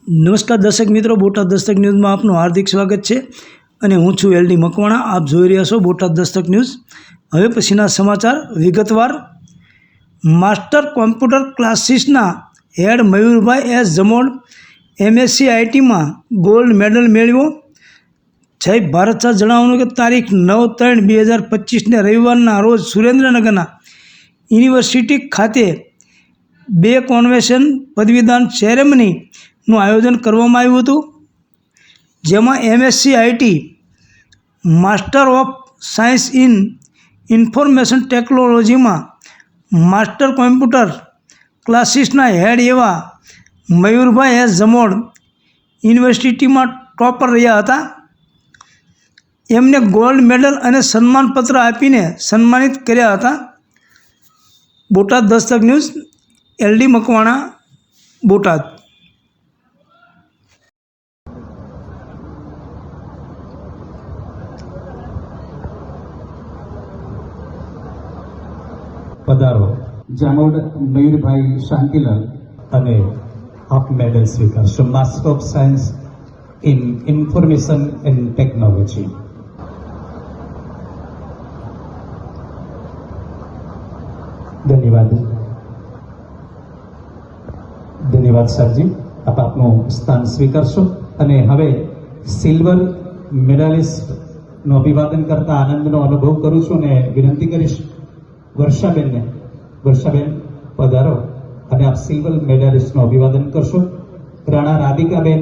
નમસ્કાર દર્શક મિત્રો, બોટાદ દસ્તક ન્યૂઝમાં આપનું હાર્દિક સ્વાગત છે અને હું છું LD મકવાણા. આપ જોઈ રહ્યા છો બોટાદ દસ્તક ન્યૂઝ. હવે પછીના સમાચાર વિગતવાર. માસ્ટર કોમ્પ્યુટર ક્લાસીસના head Mayurbhai S Jamod MSc ITમાં ગોલ્ડ મેડલ મેળવ્યો. જય ભારત શાહ જણાવવાનું કે તારીખ 9/3/2025ને રવિવારના રોજ સુરેન્દ્રનગરના યુનિવર્સિટી ખાતે 2 કોન્વેશન પદવીદાન સેરેમનીનું આયોજન કરવામાં આવ્યું હતું, જેમાં MSc IT master of science in information ટેકનોલોજીમાં માસ્ટર કોમ્પ્યુટર ક્લાસીસના હેડ એવા મયુરભાઈ એસ જમોડ યુનિવર્સિટીમાં ટોપર રહ્યા હતા. એમને ગોલ્ડ મેડલ અને સન્માનપત્ર આપીને સન્માનિત કર્યા હતા. Botad Dastak news, LD Makwana, Botad. પધારો. જામોડ મયુરભાઈ શાંતિલાલ અને આપ મેડલ સ્વીકારશો. Master of science in information and technology. ધન્યવાદ સરજી. આપ આપનું સ્થાન સ્વીકારશો. અને હવે સિલ્વર મેડાલિસ્ટનું અભિવાદન કરતા આનંદનો અનુભવ કરું છું અને વિનંતી કરીશ વર્ષાબેનને. વર્ષાબેન પધારો અને આપ સિલ્વર મેડાલિસ્ટનું અભિવાદન કરશો. રાણા રાધિકાબેન